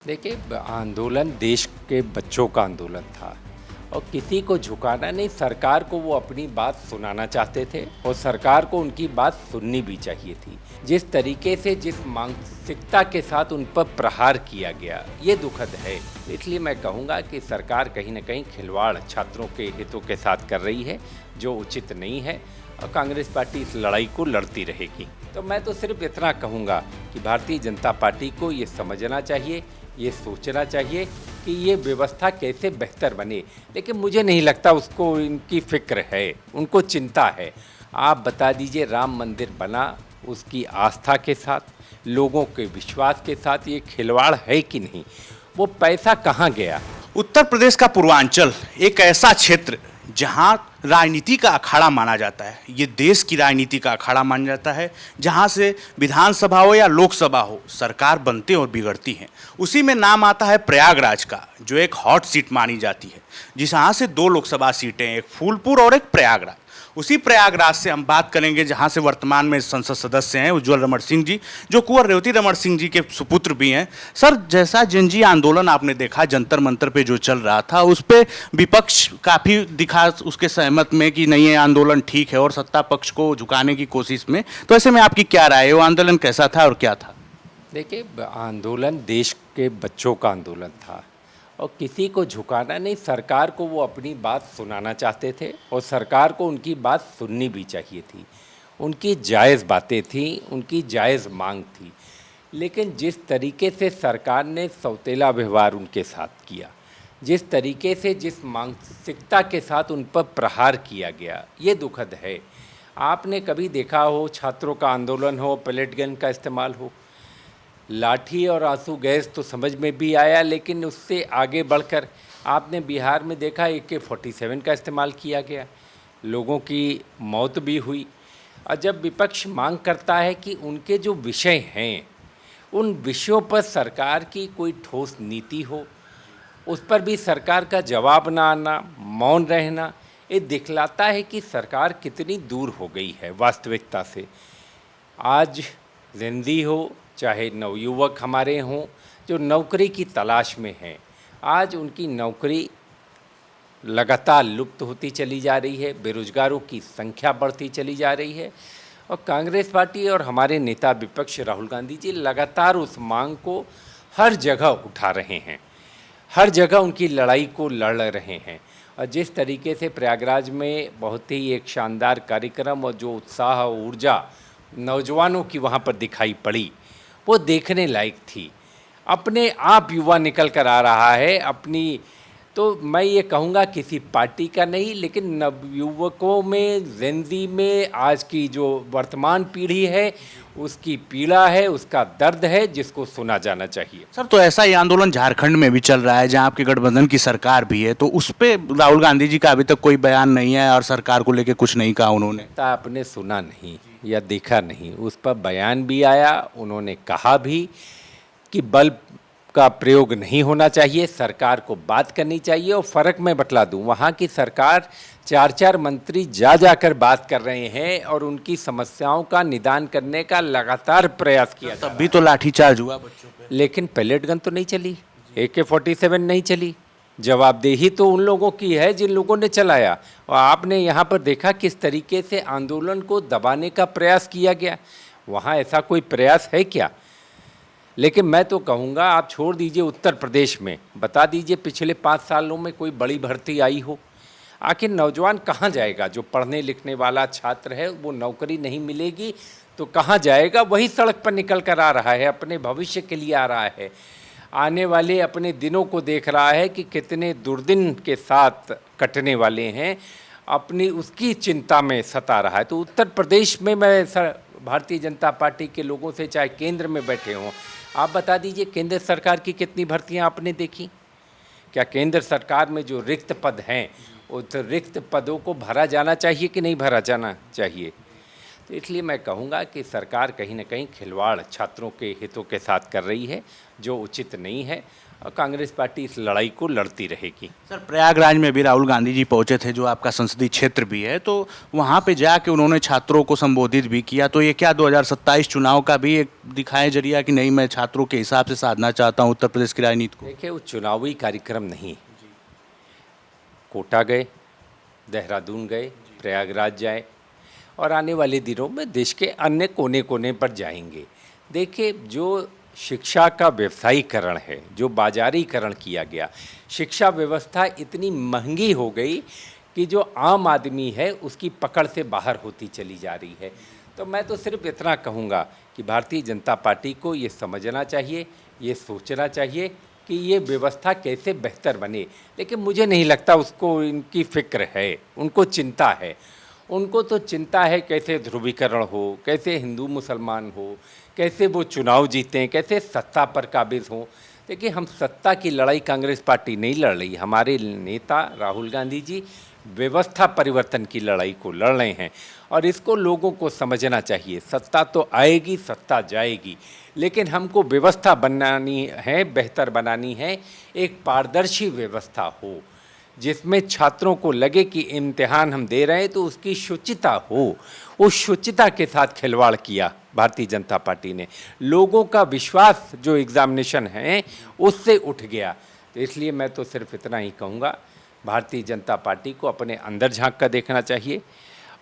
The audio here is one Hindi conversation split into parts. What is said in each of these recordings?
देखिए, आंदोलन देश के बच्चों का आंदोलन था और किसी को झुकाना नहीं। सरकार को वो अपनी बात सुनाना चाहते थे और सरकार को उनकी बात सुननी भी चाहिए थी। जिस तरीके से, जिस मानसिकता के साथ उन पर प्रहार किया गया, ये दुखद है। इसलिए मैं कहूँगा कि सरकार कहीं ना कहीं खिलवाड़ छात्रों के हितों के साथ कर रही है, जो उचित नहीं है, और कांग्रेस पार्टी इस लड़ाई को लड़ती रहेगी। तो मैं तो सिर्फ इतना कहूँगा कि भारतीय जनता पार्टी को ये समझना चाहिए, ये सोचना चाहिए कि ये व्यवस्था कैसे बेहतर बने। लेकिन मुझे नहीं लगता उसको इनकी फिक्र है, उनको चिंता है। आप बता दीजिए, राम मंदिर बना उसकी आस्था के साथ, लोगों के विश्वास के साथ, ये खिलवाड़ है कि नहीं? वो पैसा कहाँ गया? उत्तर प्रदेश का पूर्वांचल एक ऐसा क्षेत्र जहां राजनीति का अखाड़ा माना जाता है, ये देश की राजनीति का अखाड़ा माना जाता है, जहां से विधानसभा हो या लोकसभा हो, सरकार बनते और बिगड़ती हैं। उसी में नाम आता है प्रयागराज का, जो एक हॉट सीट मानी जाती है, जहां से 2 लोकसभा सीटें, एक फूलपुर और एक प्रयागराज। उसी प्रयागराज से हम बात करेंगे, जहां से वर्तमान में संसद सदस्य हैं उज्ज्वल रमण सिंह जी, जो कुंवर रेवती रमण सिंह जी के सुपुत्र भी हैं। सर, जैसा जनजी आंदोलन आपने देखा जंतर मंतर पे जो चल रहा था, उस पे विपक्ष काफ़ी दिखा उसके सहमत में कि नहीं, ये आंदोलन ठीक है, और सत्ता पक्ष को झुकाने की कोशिश में। तो ऐसे में आपकी क्या राय है, वो आंदोलन कैसा था और क्या था? देखिए, आंदोलन देश के बच्चों का आंदोलन था और किसी को झुकाना नहीं। सरकार को वो अपनी बात सुनाना चाहते थे और सरकार को उनकी बात सुननी भी चाहिए थी। उनकी जायज़ बातें थीं, उनकी जायज़ मांग थी। लेकिन जिस तरीके से सरकार ने सौतेला व्यवहार उनके साथ किया, जिस तरीके से, जिस मानसिकता के साथ उन पर प्रहार किया गया, ये दुखद है। आपने कभी देखा हो, छात्रों का आंदोलन हो, पेलेट गन का इस्तेमाल हो, लाठी और आंसू गैस तो समझ में भी आया, लेकिन उससे आगे बढ़कर आपने बिहार में देखा AK-47 का इस्तेमाल किया गया, लोगों की मौत भी हुई। और जब विपक्ष मांग करता है कि उनके जो विषय हैं, उन विषयों पर सरकार की कोई ठोस नीति हो, उस पर भी सरकार का जवाब ना आना, मौन रहना, ये दिखलाता है कि सरकार कितनी दूर हो गई है वास्तविकता से। आज जिंदी हो, चाहे नवयुवक हमारे हों जो नौकरी की तलाश में हैं, आज उनकी नौकरी लगातार लुप्त होती चली जा रही है, बेरोजगारों की संख्या बढ़ती चली जा रही है, और कांग्रेस पार्टी और हमारे नेता विपक्ष राहुल गांधी जी लगातार उस मांग को हर जगह उठा रहे हैं, हर जगह उनकी लड़ाई को लड़ रहे हैं। और जिस तरीके से प्रयागराज में बहुत ही एक शानदार कार्यक्रम और जो उत्साह और ऊर्जा नौजवानों की वहाँ पर दिखाई पड़ी, वो देखने लायक थी। अपने आप युवा निकल कर आ रहा है अपनी, तो मैं ये कहूँगा किसी पार्टी का नहीं, लेकिन नवयुवकों में, जेनजी में, आज की जो वर्तमान पीढ़ी है, उसकी पीड़ा है, उसका दर्द है, जिसको सुना जाना चाहिए। सर, तो ऐसा ही आंदोलन झारखंड में भी चल रहा है, जहां आपके गठबंधन की सरकार भी है, तो उस पे राहुल गांधी जी का अभी तक कोई बयान नहीं है और सरकार को लेके कुछ नहीं कहा उन्होंने। आपने सुना नहीं या देखा नहीं, उस पर बयान भी आया, उन्होंने कहा भी कि बल का प्रयोग नहीं होना चाहिए, सरकार को बात करनी चाहिए। और फ़र्क मैं बतला दूं, वहाँ की सरकार 4-4 मंत्री जाकर बात कर रहे हैं और उनकी समस्याओं का निदान करने का लगातार प्रयास किया जा रहा है। तब भी तो लाठीचार्ज हुआ बच्चों पे। लेकिन पेलेट गन तो नहीं चली, AK-47 नहीं चली। जवाबदेही तो उन लोगों की है जिन लोगों ने चलाया। और आपने यहाँ पर देखा किस तरीके से आंदोलन को दबाने का प्रयास किया गया। वहाँ ऐसा कोई प्रयास है क्या? लेकिन मैं तो कहूँगा, आप छोड़ दीजिए उत्तर प्रदेश में, बता दीजिए पिछले 5 सालों में कोई बड़ी भर्ती आई हो। आखिर नौजवान कहाँ जाएगा? जो पढ़ने लिखने वाला छात्र है, वो नौकरी नहीं मिलेगी तो कहाँ जाएगा? वही सड़क पर निकल कर आ रहा है, अपने भविष्य के लिए आ रहा है, आने वाले अपने दिनों को देख रहा है कि कितने दुर्दिन के साथ कटने वाले हैं, अपनी उसकी चिंता में सता रहा है। तो उत्तर प्रदेश में मैं भारतीय जनता पार्टी के लोगों से, चाहे केंद्र में बैठे हों, आप बता दीजिए केंद्र सरकार की कितनी भर्तियां आपने देखी? क्या केंद्र सरकार में जो रिक्त पद हैं, उस रिक्त पदों को भरा जाना चाहिए कि नहीं भरा जाना चाहिए? तो इसलिए मैं कहूँगा कि सरकार कहीं ना कहीं खिलवाड़ छात्रों के हितों के साथ कर रही है, जो उचित नहीं है, और कांग्रेस पार्टी इस लड़ाई को लड़ती रहेगी। सर, प्रयागराज में भी राहुल गांधी जी पहुंचे थे, जो आपका संसदीय क्षेत्र भी है, तो वहां पे जाके उन्होंने छात्रों को संबोधित भी किया। तो ये क्या 2027 चुनाव का भी एक दिखाए जरिया कि नहीं, मैं छात्रों के हिसाब से साधना चाहता हूं उत्तर प्रदेश की राजनीति को? देखिए, वो चुनावी कार्यक्रम नहीं। कोटा गए, देहरादून गए, प्रयागराज जाए, और आने वाले दिनों में देश के अन्य कोने कोने पर जाएंगे। देखिए, जो शिक्षा का व्यवसायीकरण है, जो बाजारीकरण किया गया, शिक्षा व्यवस्था इतनी महंगी हो गई कि जो आम आदमी है उसकी पकड़ से बाहर होती चली जा रही है। तो मैं तो सिर्फ इतना कहूँगा कि भारतीय जनता पार्टी को ये समझना चाहिए, ये सोचना चाहिए कि ये व्यवस्था कैसे बेहतर बने। लेकिन मुझे नहीं लगता उसको इनकी फ़िक्र है, उनको चिंता है। उनको तो चिंता है कैसे ध्रुवीकरण हो, कैसे हिंदू मुसलमान हो, कैसे वो चुनाव जीतें, कैसे सत्ता पर काबिज हों। देखिए, हम सत्ता की लड़ाई कांग्रेस पार्टी नहीं लड़ रही। हमारे नेता राहुल गांधी जी व्यवस्था परिवर्तन की लड़ाई को लड़ रहे हैं, और इसको लोगों को समझना चाहिए। सत्ता तो आएगी, सत्ता जाएगी, लेकिन हमको व्यवस्था बनानी है, बेहतर बनानी है। एक पारदर्शी व्यवस्था हो जिसमें छात्रों को लगे कि इम्तिहान हम दे रहे हैं तो उसकी शुचिता हो। उस शुचिता के साथ खिलवाड़ किया भारतीय जनता पार्टी ने। लोगों का विश्वास जो एग्जामिनेशन है उससे उठ गया। तो इसलिए मैं तो सिर्फ इतना ही कहूँगा, भारतीय जनता पार्टी को अपने अंदर झांक कर देखना चाहिए,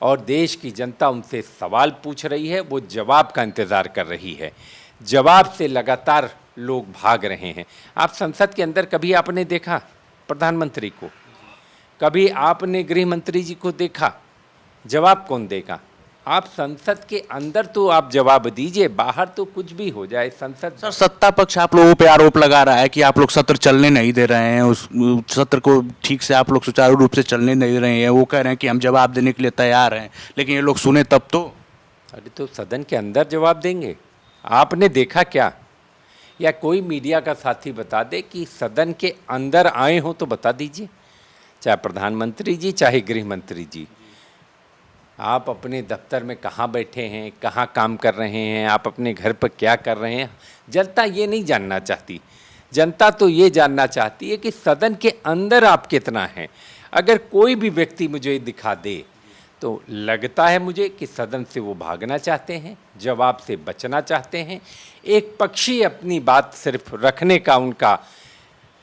और देश की जनता उनसे सवाल पूछ रही है, वो जवाब का इंतज़ार कर रही है। जवाब से लगातार लोग भाग रहे हैं। आप संसद के अंदर कभी आपने देखा प्रधानमंत्री को? कभी आपने गृह मंत्री जी को देखा? जवाब कौन देगा? आप संसद के अंदर तो आप जवाब दीजिए, बाहर तो कुछ भी हो जाए। संसद सर, सत्ता पक्ष आप लोगों पे आरोप लगा रहा है कि आप लोग सत्र चलने नहीं दे रहे हैं, उस सत्र को ठीक से आप लोग सुचारू रूप से चलने नहीं दे रहे हैं। वो कह रहे हैं कि हम जवाब देने के लिए तैयार हैं, लेकिन ये लोग सुने तब तो। अरे, तो सदन के अंदर जवाब देंगे। आपने देखा क्या? या कोई मीडिया का साथी बता दे कि सदन के अंदर आए हो तो बता दीजिए, चाहे प्रधानमंत्री जी, चाहे गृह मंत्री जी। आप अपने दफ्तर में कहाँ बैठे हैं, कहाँ काम कर रहे हैं, आप अपने घर पर क्या कर रहे हैं, जनता ये नहीं जानना चाहती। जनता तो ये जानना चाहती है कि सदन के अंदर आप कितना हैं। अगर कोई भी व्यक्ति मुझे दिखा दे तो लगता है मुझे कि सदन से वो भागना चाहते हैं, जवाब से बचना चाहते हैं। एक पक्षी अपनी बात सिर्फ रखने का उनका,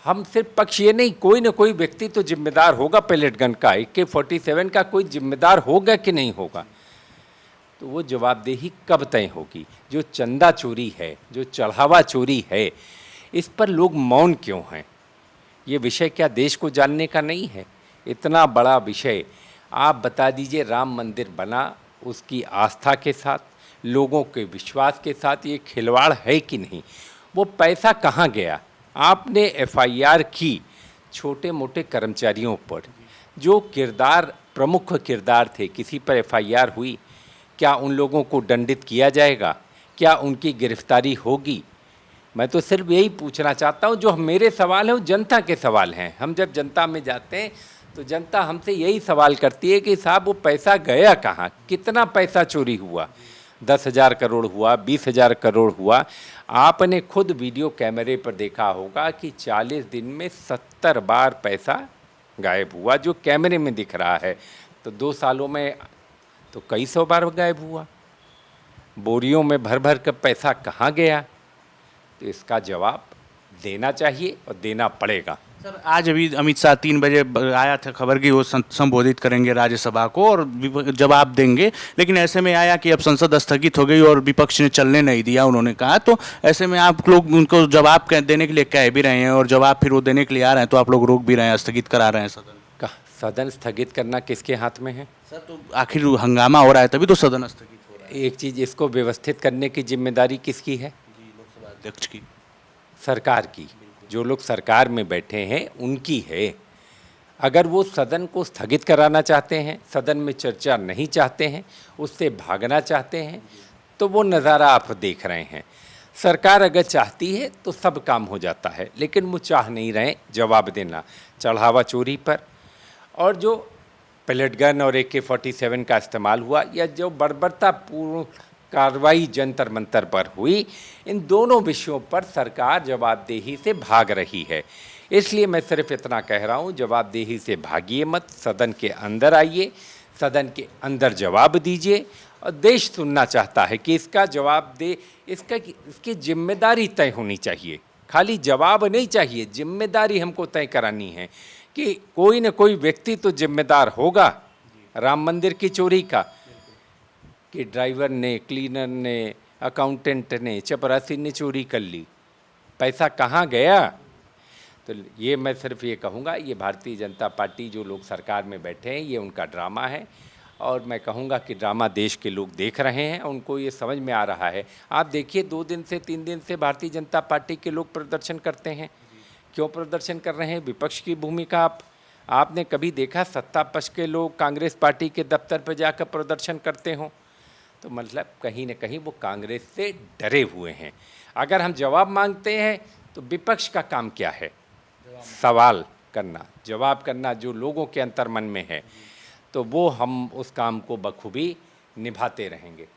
हम सिर्फ पक्ष ये नहीं, कोई ना कोई व्यक्ति तो जिम्मेदार होगा पैलेट गन का, AK-47 का कोई जिम्मेदार होगा कि नहीं होगा? तो वो जवाबदेही कब तय होगी? जो चंदा चोरी है, जो चढ़ावा चोरी है, इस पर लोग मौन क्यों हैं? ये विषय क्या देश को जानने का नहीं है? इतना बड़ा विषय आप बता दीजिए। राम मंदिर बना, उसकी आस्था के साथ, लोगों के विश्वास के साथ ये खिलवाड़ है कि नहीं? वो पैसा कहाँ गया? आपने FIR की छोटे मोटे कर्मचारियों पर, जो किरदार, प्रमुख किरदार थे, किसी पर FIR हुई? क्या उन लोगों को दंडित किया जाएगा? क्या उनकी गिरफ्तारी होगी? मैं तो सिर्फ यही पूछना चाहता हूँ। जो मेरे सवाल हैं वो जनता के सवाल हैं। हम जब जनता में जाते हैं तो जनता हमसे यही सवाल करती है कि साहब वो पैसा गया कहाँ, कितना पैसा चोरी हुआ? 10,000 करोड़ हुआ, 20,000 करोड़ हुआ? आपने खुद वीडियो कैमरे पर देखा होगा कि 40 दिन में 70 बार पैसा गायब हुआ, जो कैमरे में दिख रहा है। तो 2 सालों में तो कई सौ बार गायब हुआ। बोरियों में भर भर कर पैसा कहाँ गया? तो इसका जवाब देना चाहिए और देना पड़ेगा। सर, आज अभी अमित शाह 3 बजे आया था खबर कि वो संबोधित करेंगे राज्यसभा को और जवाब देंगे, लेकिन ऐसे में आया कि अब संसद स्थगित हो गई और विपक्ष ने चलने नहीं दिया, उन्होंने कहा। तो ऐसे में आप लोग उनको जवाब देने के लिए कह भी रहे हैं और जवाब फिर वो देने के लिए आ रहे हैं, तो आप लोग रोक भी रहे हैं, स्थगित करा रहे हैं सदन का। सदन स्थगित करना किसके हाथ में है? सर, तो आखिर हंगामा हो रहा है तभी तो सदन स्थगित हो रहा है। एक चीज़, इसको व्यवस्थित करने की जिम्मेदारी किसकी है? लोकसभा अध्यक्ष की, सरकार की। जो लोग सरकार में बैठे हैं उनकी है। अगर वो सदन को स्थगित कराना चाहते हैं, सदन में चर्चा नहीं चाहते हैं, उससे भागना चाहते हैं, तो वो नज़ारा आप देख रहे हैं। सरकार अगर चाहती है तो सब काम हो जाता है, लेकिन वो चाह नहीं रहे जवाब देना चढ़ावा चोरी पर। और जो पेलेट गन और AK-47 का इस्तेमाल हुआ, या जो बर्बरतापूर्ण कार्रवाई जंतर मंतर पर हुई, इन दोनों विषयों पर सरकार जवाबदेही से भाग रही है। इसलिए मैं सिर्फ इतना कह रहा हूँ, जवाबदेही से भागिए मत, सदन के अंदर आइए, सदन के अंदर जवाब दीजिए। और देश सुनना चाहता है कि इसका जवाब दे, इसकी जिम्मेदारी तय होनी चाहिए। खाली जवाब नहीं चाहिए, जिम्मेदारी हमको तय करानी है कि कोई न कोई व्यक्ति तो जिम्मेदार होगा राम मंदिर की चोरी का, कि ड्राइवर ने, क्लीनर ने, अकाउंटेंट ने, चपरासी ने चोरी कर ली, पैसा कहाँ गया। तो ये मैं सिर्फ ये कहूँगा, ये भारतीय जनता पार्टी जो लोग सरकार में बैठे हैं, ये उनका ड्रामा है। और मैं कहूँगा कि ड्रामा देश के लोग देख रहे हैं, उनको ये समझ में आ रहा है। आप देखिए 2 दिन से 3 दिन से भारतीय जनता पार्टी के लोग प्रदर्शन करते हैं। क्यों प्रदर्शन कर रहे हैं? विपक्ष की भूमिका आपने कभी देखा सत्ता पक्ष के लोग कांग्रेस पार्टी के दफ्तर पर जाकर प्रदर्शन करते हों? तो मतलब कहीं न कहीं वो कांग्रेस से डरे हुए हैं। अगर हम जवाब मांगते हैं तो विपक्ष का काम क्या है? सवाल करना, जवाब करना जो लोगों के अंतर्मन में है, तो वो हम उस काम को बखूबी निभाते रहेंगे।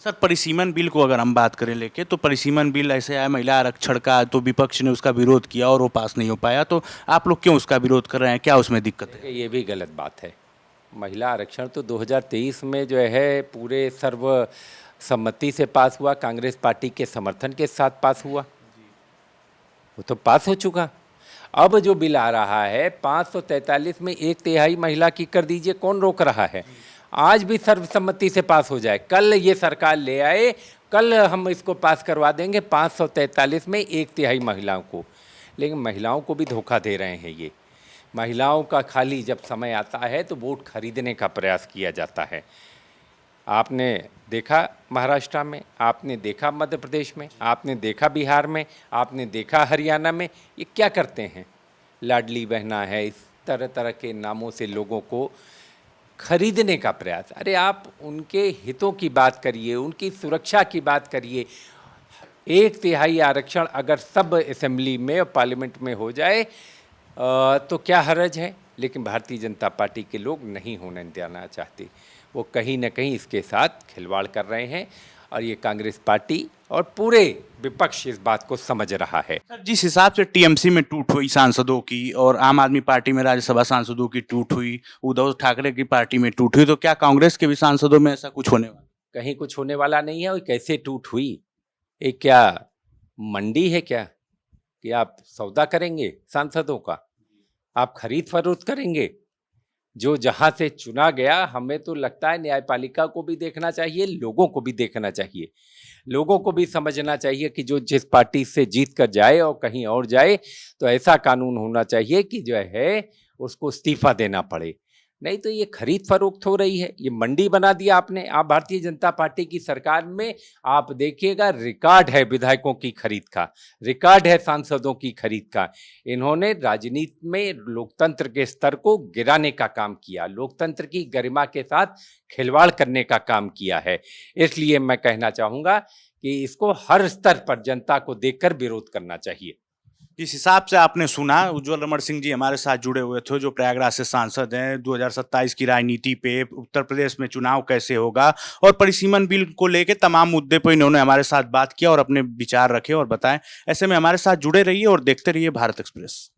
सर, परिसीमन बिल को अगर हम बात करें लेके, तो परिसीमन बिल ऐसे आया महिला आरक्षण का, तो विपक्ष ने उसका विरोध किया और वो पास नहीं हो पाया। तो आप लोग क्यों उसका विरोध कर रहे हैं, क्या उसमें दिक्कत है? ये भी गलत बात है। महिला आरक्षण तो 2023 में जो है पूरे सर्वसम्मति से पास हुआ, कांग्रेस पार्टी के समर्थन के साथ पास हुआ, वो तो पास हो चुका। अब जो बिल आ रहा है 543 में 1/3 महिला की कर दीजिए, कौन रोक रहा है? आज भी सर्वसम्मति से पास हो जाए, कल ये सरकार ले आए, कल हम इसको पास करवा देंगे 543 में 1/3 महिलाओं को। लेकिन महिलाओं को भी धोखा दे रहे हैं ये। महिलाओं का खाली जब समय आता है तो वोट खरीदने का प्रयास किया जाता है। आपने देखा महाराष्ट्र में, आपने देखा मध्य प्रदेश में, आपने देखा बिहार में, आपने देखा हरियाणा में, ये क्या करते हैं? लाडली बहना है, इस तरह तरह के नामों से लोगों को खरीदने का प्रयास। अरे आप उनके हितों की बात करिए, उनकी सुरक्षा की बात करिए। 1/3 आरक्षण अगर सब असेंबली में और पार्लियामेंट में हो जाए तो क्या हर्ज है? लेकिन भारतीय जनता पार्टी के लोग नहीं होने देना चाहते। वो कहीं न कहीं इसके साथ खिलवाड़ कर रहे हैं और ये कांग्रेस पार्टी और पूरे विपक्ष इस बात को समझ रहा है। सर, जिस हिसाब से टीएमसी में टूट हुई सांसदों की और आम आदमी पार्टी में राज्यसभा सांसदों की टूट हुई, उद्धव ठाकरे की पार्टी में टूट हुई, तो क्या कांग्रेस के भी सांसदों में ऐसा कुछ होने वाला? कहीं कुछ होने वाला नहीं है। और कैसे टूट हुई? ये क्या मंडी है क्या कि आप सौदा करेंगे सांसदों का? आप खरीद फरोख्त करेंगे? जो जहाँ से चुना गया, हमें तो लगता है न्यायपालिका को भी देखना चाहिए, लोगों को भी देखना चाहिए। लोगों को भी समझना चाहिए कि जो जिस पार्टी से जीत कर जाए और कहीं और जाए तो ऐसा कानून होना चाहिए कि जो है उसको इस्तीफा देना पड़े। नहीं तो ये खरीद फरोख्त हो रही है, ये मंडी बना दिया आपने। आप भारतीय जनता पार्टी की सरकार में आप देखिएगा, रिकॉर्ड है विधायकों की खरीद का, रिकॉर्ड है सांसदों की खरीद का। इन्होंने राजनीति में लोकतंत्र के स्तर को गिराने का काम किया, लोकतंत्र की गरिमा के साथ खिलवाड़ करने का काम किया है। इसलिए मैं कहना चाहूँगा कि इसको हर स्तर पर जनता को देखकर विरोध करना चाहिए। जिस हिसाब से आपने सुना, उज्ज्वल रमण सिंह जी हमारे साथ जुड़े हुए थे, जो प्रयागराज से सांसद हैं, 2027 की राजनीति पे, उत्तर प्रदेश में चुनाव कैसे होगा और परिसीमन बिल को लेके तमाम मुद्दे पर इन्होंने हमारे साथ बात किया और अपने विचार रखे और बताएं। ऐसे में हमारे साथ जुड़े रहिए और देखते रहिए भारत एक्सप्रेस।